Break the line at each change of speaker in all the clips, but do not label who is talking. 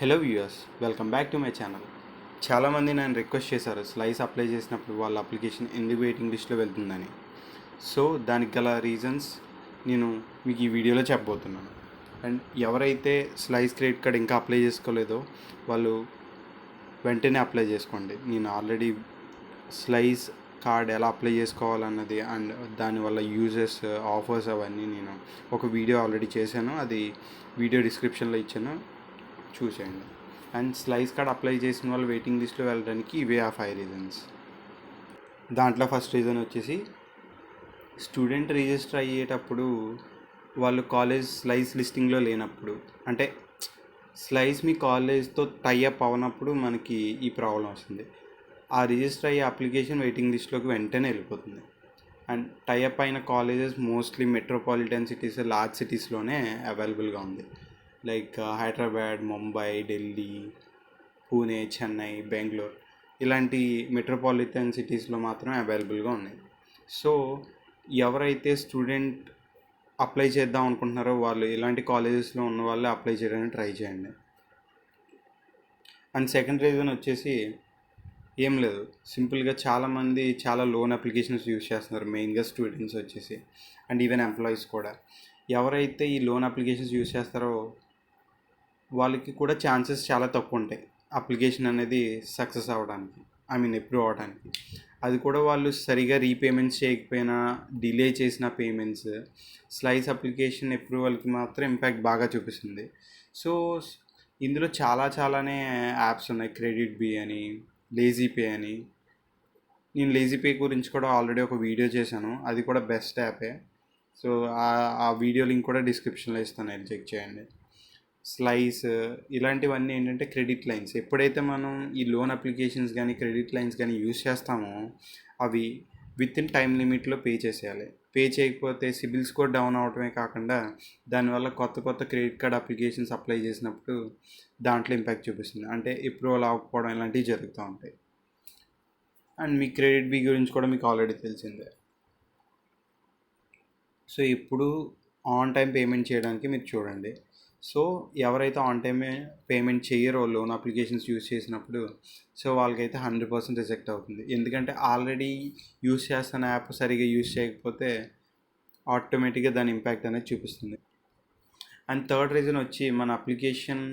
Hello viewers, welcome back to my channel. చాలామంది నన్ను request చేశారు స్లైస్ అప్లై చేసినప్పుడు వాళ్ళ అప్లికేషన్ ఎందుకు వెయిటింగ్ లిస్ట్లో వెళ్తుందని. సో దానికి గల రీజన్స్ నేను మీకు ఈ వీడియోలో చెప్పబోతున్నాను. అండ్ ఎవరైతే స్లైస్ క్రెడిట్ కార్డ్ ఇంకా అప్లై చేసుకోలేదో వాళ్ళు వెంటనే అప్లై చేసుకోండి. నేను ఆల్రెడీ స్లైస్ కార్డ్ ఎలా అప్లై చేసుకోవాలన్నది అండ్ దానివల్ల యూజెస్, ఆఫర్స్ అవన్నీ నేను ఒక వీడియో ఆల్రెడీ చేశాను. అది వీడియో డిస్క్రిప్షన్లో ఇచ్చాను, చూసేయండి. అండ్ స్లైస్ కార్డ్ అప్లై చేసిన వాళ్ళు వెయిటింగ్ లిస్ట్లో వెళ్ళడానికి ఇవే ఆ 5 రీజన్స్. దాంట్లో ఫస్ట్ రీజన్ వచ్చేసి స్టూడెంట్ రిజిస్టర్ అయ్యేటప్పుడు వాళ్ళు కాలేజ్ స్లైస్ లిస్టింగ్లో లేనప్పుడు, అంటే స్లైస్ మీ కాలేజ్తో టైఅప్ అవనప్పుడు మనకి ఈ ప్రాబ్లం వస్తుంది. ఆ రిజిస్టర్ అయ్యే అప్లికేషన్ వెయిటింగ్ లిస్ట్లోకి వెంటనే వెళ్ళిపోతుంది. అండ్ టైఅప్ అయిన colleges mostly metropolitan cities, large సిటీస్లోనే అవైలబుల్గా ఉంది. లైక్ హైదరాబాద్, ముంబై, ఢిల్లీ, పూణే, చెన్నై, బెంగళూరు ఇలాంటి మెట్రోపాలిటన్ సిటీస్లో మాత్రమే అవైలబుల్గా ఉన్నాయి. సో ఎవరైతే స్టూడెంట్ అప్లై చేద్దాం అనుకుంటున్నారో వాళ్ళు ఇలాంటి కాలేజెస్లో ఉన్న వాళ్ళే అప్లై చేయడానికి ట్రై చేయండి. అండ్ సెకండ్ రీజన్ వచ్చేసి ఏం లేదు, సింపుల్గా చాలామంది చాలా లోన్ అప్లికేషన్స్ యూజ్ చేస్తున్నారు, మెయిన్గా స్టూడెంట్స్ వచ్చేసి అండ్ ఈవెన్ ఎంప్లాయీస్ కూడా. ఎవరైతే ఈ లోన్ అప్లికేషన్స్ యూజ్ చేస్తారో వాళ్ళకి కూడా ఛాన్సెస్ చాలా తక్కువ ఉంటాయి అప్లికేషన్ అనేది సక్సెస్ అవ్వడానికి, అప్రూవ్ అవ్వడానికి. అది కూడా వాళ్ళు సరిగా రీపేమెంట్స్ చేయకపోయినా, డిలే చేసిన పేమెంట్స్ స్లైస్ అప్లికేషన్ అప్రూవల్కి మాత్రం ఇంపాక్ట్ బాగా చూపిస్తుంది. సో ఇందులో చాలానే యాప్స్ ఉన్నాయి, క్రెడిట్ బీ అని, లేజీ పే అని. నేను లేజీ పే గురించి కూడా ఆల్రెడీ ఒక వీడియో చేశాను, అది కూడా బెస్ట్ యాపే. సో ఆ వీడియో లింక్ కూడా డిస్క్రిప్షన్లో ఇస్తాను, అది చెక్ చేయండి. స్లైస్ ఇలాంటివన్నీ ఏంటంటే క్రెడిట్ లైన్స్. ఎప్పుడైతే మనం ఈ లోన్ అప్లికేషన్స్ కానీ క్రెడిట్ లైన్స్ కానీ యూజ్ చేస్తామో అవి విత్ ఇన్ టైం లిమిట్లో పే చేసేయాలి. పే చేయకపోతే సిబిల్ స్కోర్ డౌన్ అవడమే కాకుండా దానివల్ల కొత్త క్రెడిట్ కార్డ్ అప్లికేషన్స్ అప్లై చేసినప్పుడు దాంట్లో ఇంపాక్ట్ చూపిస్తుంది, అంటే అప్రూవల్ అవ్వకపోవడం ఇలాంటివి జరుగుతూ ఉంటాయి. అండ్ మీ క్రెడిట్ బీ గురించి కూడా మీకు ఆల్రెడీ తెలిసిందే. సో ఇప్పుడు ఆన్ టైం పేమెంట్ చేయడానికి మీరు చూడండి. సో ఎవరైతే ఆన్ టైమే పేమెంట్ చేయరో లోన్ అప్లికేషన్స్ యూజ్ చేసినప్పుడు, సో వాళ్ళకైతే 100% రిజెక్ట్ అవుతుంది. ఎందుకంటే ఆల్రెడీ యూజ్ చేస్తున్న యాప్ సరిగా యూజ్ చేయకపోతే ఆటోమేటిక్గా దాని ఇంపాక్ట్ అనేది చూపిస్తుంది. అండ్ థర్డ్ రీజన్ వచ్చి మన అప్లికేషన్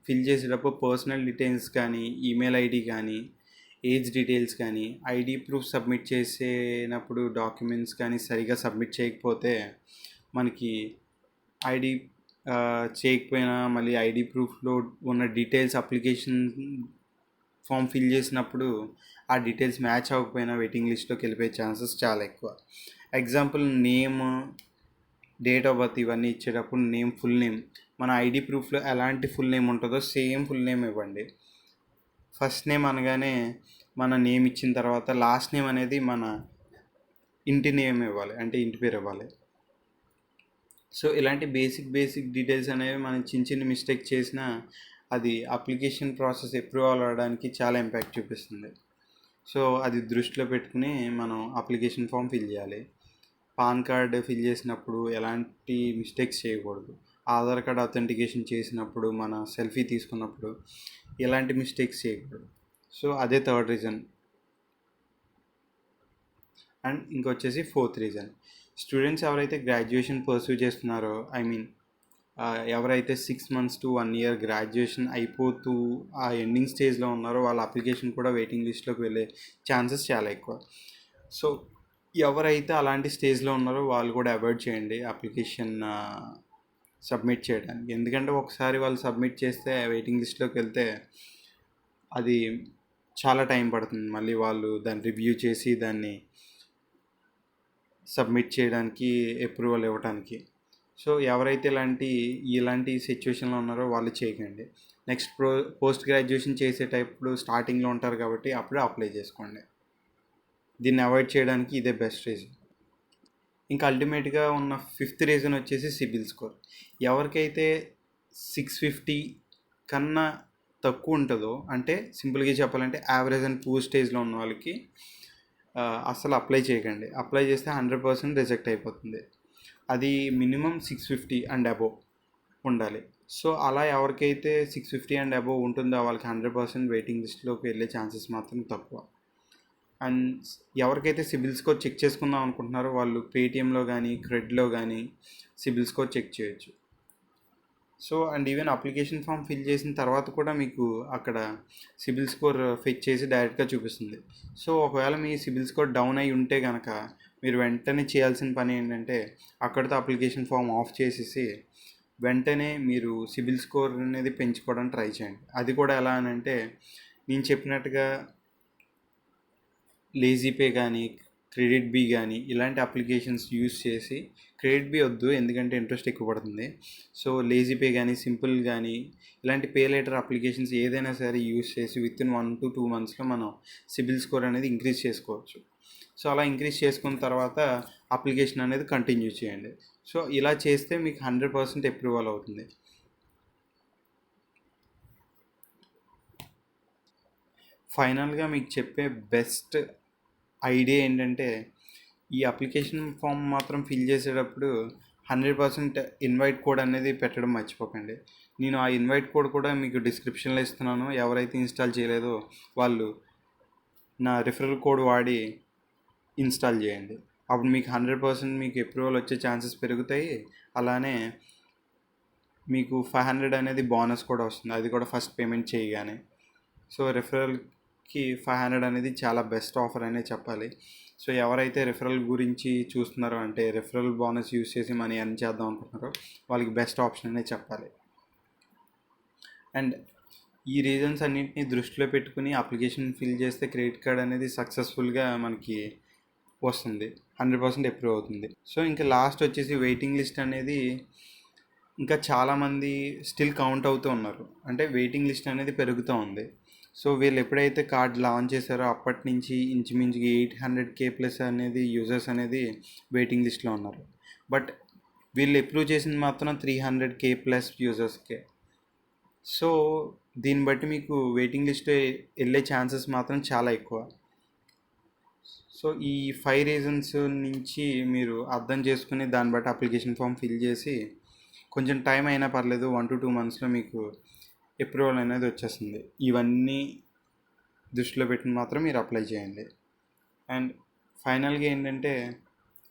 ఫిల్ చేసేటప్పుడు పర్సనల్ డీటెయిల్స్ కానీ, ఈమెయిల్ ఐడి కానీ, ఏజ్ డీటెయిల్స్ కానీ, ఐడి ప్రూఫ్ సబ్మిట్ చేసేటప్పుడు డాక్యుమెంట్స్ కానీ సరిగా సబ్మిట్ చేయకపోతే మనకి ఐడి చేయకపోయినా మళ్ళీ ఐడి ప్రూఫ్లో ఉన్న డీటెయిల్స్ అప్లికేషన్ ఫామ్ ఫిల్ చేసినప్పుడు ఆ డీటెయిల్స్ మ్యాచ్ అవ్వకపోయినా వెయిటింగ్ లిస్ట్లోకి వెళ్ళిపోయే ఛాన్సెస్ చాలా ఎక్కువ. Example name, date of birth ఇవన్నీ ఇచ్చేటప్పుడు నేమ్, ఫుల్ నేమ్, మన ఐడి ప్రూఫ్లో ఎలాంటి ఫుల్ నేమ్ ఉంటుందో సేమ్ ఫుల్ నేమ్ ఇవ్వండి. ఫస్ట్ నేమ్ అనగానే మన నేమ్ ఇచ్చిన తర్వాత లాస్ట్ నేమ్ అనేది మన ఇంటి నేమ్ ఇవ్వాలి, అంటే ఇంటి పేరు ఇవ్వాలి. సో ఇలాంటి బేసిక్ డీటెయిల్స్ అనేవి మనం చిన్న మిస్టేక్ చేసినా అది అప్లికేషన్ ప్రాసెస్ అప్రూవల్ అవ్వడానికి చాలా ఇంపాక్ట్ చూపిస్తుంది. సో అది దృష్టిలో పెట్టుకుని మనం అప్లికేషన్ ఫామ్ ఫిల్ చేయాలి. పాన్ కార్డ్ ఫిల్ చేసినప్పుడు ఎలాంటి మిస్టేక్స్ చేయకూడదు. ఆధార్ కార్డ్ అథెంటికేషన్ చేసినప్పుడు, మన సెల్ఫీ తీసుకున్నప్పుడు ఎలాంటి మిస్టేక్స్ చేయకూడదు. సో అదే థర్డ్ రీజన్. అండ్ ఇంకొచ్చేసి ఫోర్త్ రీజన్, స్టూడెంట్స్ ఎవరైతే గ్రాడ్యుయేషన్ పర్సూ చేస్తున్నారో, ఎవరైతే 6 months to 1 year గ్రాడ్యుయేషన్ అయిపోతూ ఆ ఎండింగ్ స్టేజ్లో ఉన్నారో వాళ్ళ అప్లికేషన్ కూడా వెయిటింగ్ లిస్ట్లోకి వెళ్ళే ఛాన్సెస్ చాలా ఎక్కువ. సో ఎవరైతే అలాంటి స్టేజ్లో ఉన్నారో వాళ్ళు కూడా అవాయిడ్ చేయండి అప్లికేషన్ సబ్మిట్ చేయడానికి. ఎందుకంటే ఒకసారి వాళ్ళు సబ్మిట్ చేస్తే వెయిటింగ్ లిస్ట్లోకి వెళ్తే అది చాలా టైం పడుతుంది, మళ్ళీ వాళ్ళు దాన్ని రివ్యూ చేసి దాన్ని సబ్మిట్ చేయడానికి, అప్రూవల్ ఇవ్వడానికి. సో ఎవరైతే ఇలాంటి సిచ్యువేషన్లో ఉన్నారో వాళ్ళు చేయకండి. నెక్స్ట్ పోస్ట్ గ్రాడ్యుయేషన్ చేసేటప్పుడు స్టార్టింగ్లో ఉంటారు కాబట్టి అప్పుడే అప్లై చేసుకోండి. దీన్ని అవాయిడ్ చేయడానికి ఇదే బెస్ట్ రీజన్. ఇంకా అల్టిమేట్గా ఉన్న ఫిఫ్త్ రీజన్ వచ్చేసి సిబిల్ స్కోర్. ఎవరికైతే 650 కన్నా తక్కువ ఉంటుందో, అంటే సింపుల్గా చెప్పాలంటే యావరేజ్ అండ్ పూర్ స్టేజ్లో ఉన్న వాళ్ళకి అస్సలు అప్లై చేయకండి. అప్లై చేస్తే 100% రిజెక్ట్ అయిపోతుంది. అది మినిమం 650 అండ్ అబోవ్ ఉండాలి. సో అలా ఎవరికైతే 650 అండ్ అబోవ్ ఉంటుందో వాళ్ళకి 100% వెయిటింగ్ లిస్ట్లోకి వెళ్ళే ఛాన్సెస్ మాత్రం తక్కువ. అండ్ ఎవరికైతే సిబిల్ స్కోర్ చెక్ చేసుకుందాం అనుకుంటున్నారో వాళ్ళు పేటిఎంలో కానీ క్రెడ్లో కానీ సిబిల్ స్కోర్ చెక్ చేయొచ్చు. So and even application form fill చేసిన తర్వాత కూడా మీకు అక్కడ సిబిల్ స్కోర్ ఫెచ్ చేసి డైరెక్ట్గా చూపిస్తుంది. సో ఒకవేళ మీ సిబిల్ స్కోర్ డౌన్ అయి ఉంటే కనుక మీరు వెంటనే చేయాల్సిన పని ఏంటంటే అక్కడితో అప్లికేషన్ ఫామ్ ఆఫ్ చేసేసి వెంటనే మీరు సిబిల్ స్కోర్ అనేది పెంచుకోవడానికి ట్రై చేయండి. అది కూడా ఎలా అని అంటే నేను చెప్పినట్టుగా లేజీ పే కానీ క్రెడిట్ బీ కానీ ఇలాంటి అప్లికేషన్స్ యూస్ చేసి, క్రెడిట్ బీ వద్దు ఎందుకంటే ఇంట్రెస్ట్ ఎక్కువ పడుతుంది. సో లేజీ పే కానీ సింపుల్ కానీ ఇలాంటి పేలేటర్ అప్లికేషన్స్ ఏదైనా సరే యూస్ చేసి వితిన్ 1 to 2 monthsలో మనం సిబిల్ స్కోర్ అనేది ఇంక్రీజ్ చేసుకోవచ్చు. సో అలా ఇంక్రీజ్ చేసుకున్న తర్వాత అప్లికేషన్ అనేది కంటిన్యూ చేయండి. సో ఇలా చేస్తే మీకు 100% అప్రూవల్ అవుతుంది. ఫైనల్గా మీకు చెప్పే బెస్ట్ ఐడియా ఏంటంటే ఈ అప్లికేషన్ ఫామ్ మాత్రం ఫిల్ చేసేటప్పుడు 100% ఇన్వైట్ కోడ్ అనేది పెట్టడం మర్చిపోకండి. నేను ఆ ఇన్వైట్ కోడ్ కూడా మీకు డిస్క్రిప్షన్లో ఇస్తున్నాను. ఎవరైతే ఇన్స్టాల్ చేయలేదో వాళ్ళు నా రిఫరల్ కోడ్ వాడి ఇన్స్టాల్ చేయండి. అప్పుడు మీకు 100% మీకు అప్రూవల్ వచ్చే ఛాన్సెస్ పెరుగుతాయి. అలానే మీకు 500 అనేది బోనస్ కూడా వస్తుంది, అది కూడా ఫస్ట్ పేమెంట్ చేయగానే. సో రిఫరల్కి 500 అనేది చాలా బెస్ట్ ఆఫర్ అనే చెప్పాలి. సో ఎవరైతే రిఫరల్ గురించి చూస్తున్నారో అంటే రిఫరల్ బోనస్ యూస్ చేసి మనీ ఎర్న్ చేద్దాం అనుకుంటున్నారో వాళ్ళకి బెస్ట్ ఆప్షన్ అనే చెప్పాలి. అండ్ ఈ రీజన్స్ అన్నింటినీ దృష్టిలో పెట్టుకుని అప్లికేషన్ ఫిల్ చేస్తే క్రెడిట్ కార్డ్ అనేది సక్సెస్ఫుల్గా మనకి వస్తుంది, 100% అప్రూవ్ అవుతుంది. సో ఇంకా లాస్ట్ వచ్చేసి వెయిటింగ్ లిస్ట్ అనేది ఇంకా చాలామంది స్టిల్ కౌంట్ అవుతూ ఉన్నారు, అంటే వెయిటింగ్ లిస్ట్ అనేది పెరుగుతూ ఉంది. సో వీళ్ళు ఎప్పుడైతే కార్డ్ లాంచ్ చేశారో అప్పటి నుంచి ఇంచుమించుగా 800K+ అనేది యూజర్స్ అనేది వెయిటింగ్ లిస్ట్లో ఉన్నారు. బట్ వీళ్ళు అప్రూవ్ చేసింది మాత్రం 300K+ యూజర్స్కే. సో దీన్ని బట్టి మీకు వెయిటింగ్ లిస్ట్ వెళ్ళే ఛాన్సెస్ మాత్రం చాలా ఎక్కువ. సో ఈ 5 రీజన్స్ నుంచి మీరు అర్థం చేసుకుని దాన్ని బట్టి అప్లికేషన్ ఫామ్ ఫిల్ చేసి కొంచెం టైం అయినా పర్లేదు 1 to 2 monthsలో మీకు అప్రూవల్ అనేది వచ్చేస్తుంది. ఇవన్నీ దృష్టిలో పెట్టుకుని మాత్రం మీరు అప్లై చేయండి. అండ్ ఫైనల్గా ఏంటంటే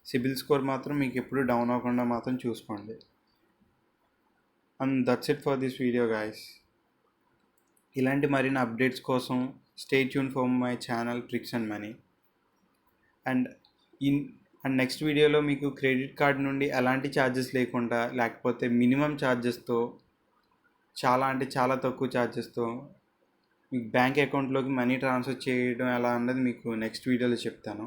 సిబిల్ స్కోర్ మాత్రం మీకు ఎప్పుడు డౌన్ అవ్వకుండా మాత్రం చూసుకోండి. And that's it for this video guys. ఇలాంటి మరిన్ని అప్డేట్స్ కోసం stay tune for my channel Tricksndmoney. And next వీడియోలో మీకు క్రెడిట్ కార్డ్ నుండి ఎలాంటి ఛార్జెస్ లేకుండా లేకపోతే మినిమం ఛార్జెస్తో చాలా అంటే చాలా తక్కువ ఛార్జెస్తో మీకు బ్యాంక్ అకౌంట్లోకి మనీ ట్రాన్స్ఫర్ చేయడం ఎలా అన్నది మీకు నెక్స్ట్ వీడియోలో చెప్తాను.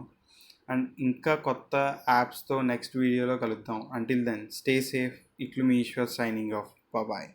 అండ్ ఇంకా కొత్త యాప్స్తో నెక్స్ట్ వీడియోలో కలుద్దాం. Until then stay safe. ఇట్లు మీ ఈశ్వర్ సైనింగ్ ఆఫ్. బాయ్.